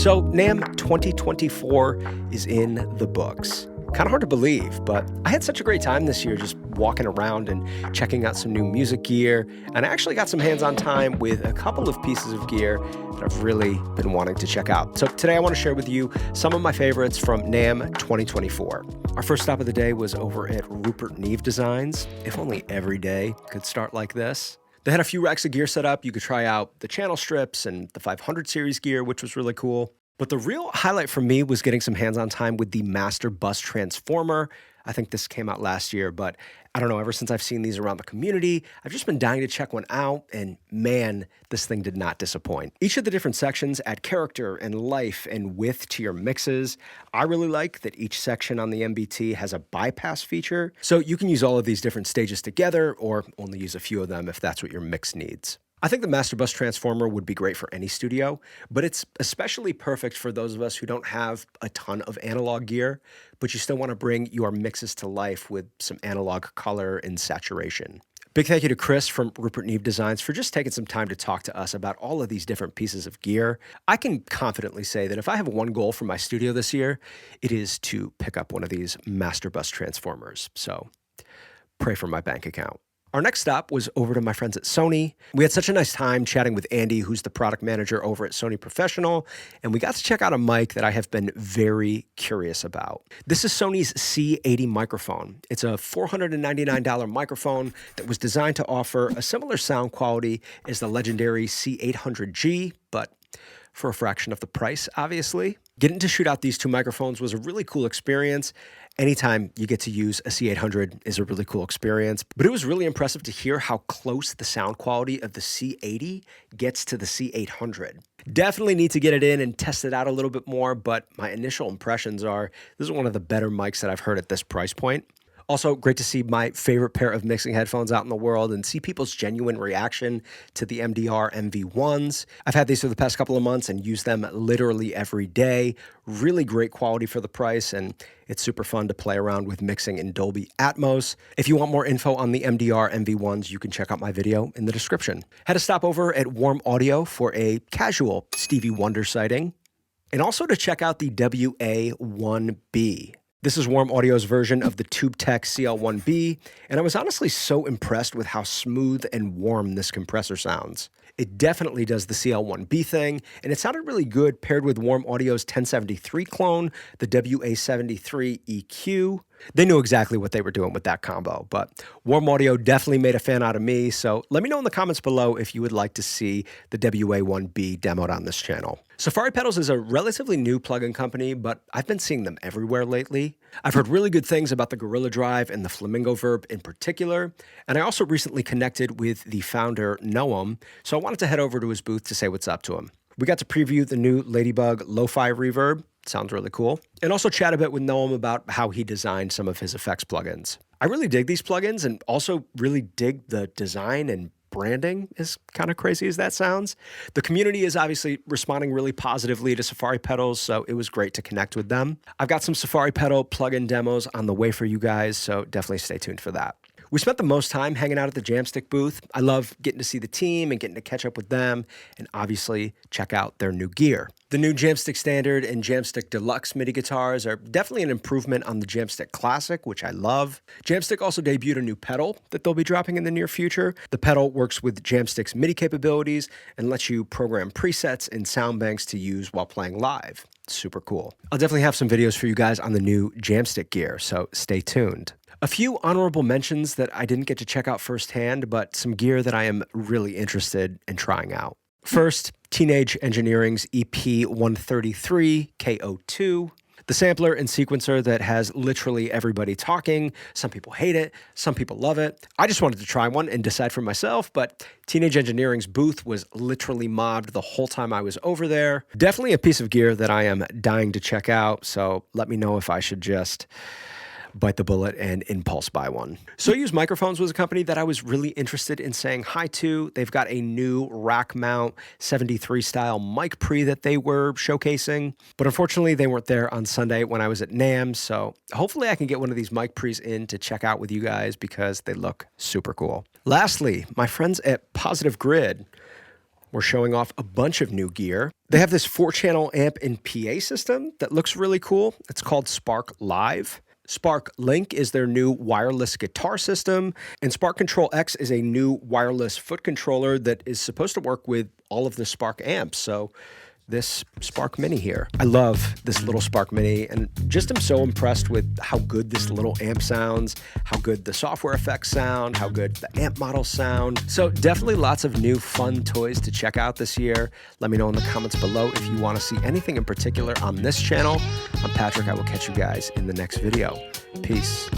So NAMM 2024 is in the books. Kind of hard to believe, but I had such a great time this year just walking around and checking out some new music gear, and I actually got some hands-on time with a couple of pieces of gear that I've really been wanting to check out. So today I want to share with you some of my favorites from NAMM 2024. Our first stop of the day was over at Rupert Neve Designs. If only every day could start like this. They had a few racks of gear set up. You could try out the channel strips and the 500 series gear, which was really cool. But the real highlight for me was getting some hands-on time with the Master Bus Transformer. I think this came out last year, but I don't know, ever since I've seen these around the community, I've just been dying to check one out, and man, this thing did not disappoint. Each of the different sections add character and life and width to your mixes. I really like that each section on the MBT has a bypass feature, so you can use all of these different stages together or only use a few of them if that's what your mix needs. I think the Master Bus Transformer would be great for any studio, but it's especially perfect for those of us who don't have a ton of analog gear, but you still want to bring your mixes to life with some analog color and saturation. Big thank you to Chris from Rupert Neve Designs for just taking some time to talk to us about all of these different pieces of gear. I can confidently say that if I have one goal for my studio this year, it is to pick up one of these Master Bus Transformers. So pray for my bank account. Our next stop was over to my friends at Sony. We had such a nice time chatting with Andy, who's the product manager over at Sony Professional, and we got to check out a mic that I have been very curious about. This is Sony's C80 microphone. It's a $499 microphone that was designed to offer a similar sound quality as the legendary C800G, but for a fraction of the price, obviously. Getting to shoot out these two microphones was a really cool experience. Anytime you get to use a C800 is a really cool experience, but it was really impressive to hear how close the sound quality of the C80 gets to the C800. Definitely need to get it in and test it out a little bit more, but my initial impressions are this is one of the better mics that I've heard at this price point. Also, great to see my favorite pair of mixing headphones out in the world and see people's genuine reaction to the MDR MV1s. I've had these for the past couple of months and use them literally every day. Really great quality for the price, and it's super fun to play around with mixing in Dolby Atmos. If you want more info on the MDR MV1s, you can check out my video in the description. Had a stop over at Warm Audio for a casual Stevie Wonder sighting, and also to check out the WA1B. This is Warm Audio's version of the TubeTech CL1B, and I was honestly so impressed with how smooth and warm this compressor sounds. It definitely does the CL1B thing, and it sounded really good paired with Warm Audio's 1073 clone, the WA73 EQ. They knew exactly what they were doing with that combo, but Warm Audio definitely made a fan out of me, so let me know in the comments below if you would like to see the WA1B demoed on this channel. Safari Pedals is a relatively new plugin company, but I've been seeing them everywhere lately. I've heard really good things about the Gorilla Drive and the Flamingo Verb in particular, and I also recently connected with the founder, NAMM, so I wanted to head over to his booth to say what's up to him. We got to preview the new Ladybug Lo-Fi Reverb. Sounds really cool. And also chat a bit with NAMM about how he designed some of his effects plugins. I really dig these plugins and also really dig the design and branding, as kind of crazy as that sounds. The community is obviously responding really positively to Safari Pedals, so it was great to connect with them. I've got some Safari Pedal plugin demos on the way for you guys, so definitely stay tuned for that. We spent the most time hanging out at the Jamstik booth. I love getting to see the team and getting to catch up with them and obviously check out their new gear. The new Jamstik Standard and Jamstik Deluxe MIDI guitars are definitely an improvement on the Jamstik Classic, which I love. Jamstik also debuted a new pedal that they'll be dropping in the near future. The pedal works with Jamstik's MIDI capabilities and lets you program presets and sound banks to use while playing live. Super cool. I'll definitely have some videos for you guys on the new Jamstik gear, so stay tuned. A few honorable mentions that I didn't get to check out firsthand, but some gear that I am really interested in trying out. First, Teenage Engineering's EP133 KO2. The sampler and sequencer that has literally everybody talking. Some people hate it, some people love it. I just wanted to try one and decide for myself, but Teenage Engineering's booth was literally mobbed the whole time I was over there. Definitely a piece of gear that I am dying to check out, so let me know if I should just bite the bullet and impulse buy one. Soyuz Microphones was a company that I was really interested in saying hi to. They've got a new rack mount 73 style mic pre that they were showcasing, but unfortunately they weren't there on Sunday when I was at NAMM, so hopefully I can get one of these mic pre's in to check out with you guys because they look super cool. Lastly, my friends at Positive Grid. We're showing off a bunch of new gear. They have this 4-channel amp and PA system that looks really cool. It's called Spark Live. Spark Link is their new wireless guitar system, and Spark Control X is a new wireless foot controller that is supposed to work with all of the Spark amps. So this Spark Mini here. I love this little Spark Mini, and just am so impressed with how good this little amp sounds, how good the software effects sound, how good the amp models sound. So definitely lots of new fun toys to check out this year. Let me know in the comments below if you want to see anything in particular on this channel. I'm Patrick. I will catch you guys in the next video. Peace.